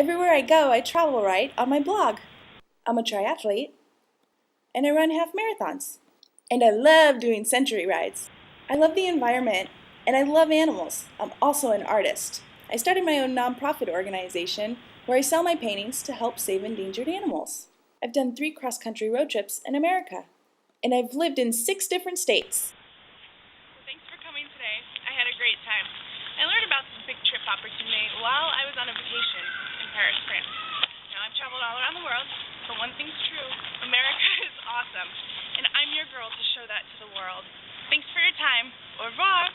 Everywhere I go, I travel write on my blog. I'm a triathlete, and I run half marathons. And I love doing century rides. I love the environment, and I love animals. I'm also an artist. I started my own nonprofit organization where I sell my paintings to help save endangered animals. I've done 3 cross-country road trips in America, and I've lived in 6 different states. Thanks for coming today. I had a great time. I learned about this big trip opportunity while I was on a vacation in Paris, France. Now, I've traveled all around the world, but one thing's true: America is awesome, and I'm your girl to show that to the world. Thanks for your time. Au revoir!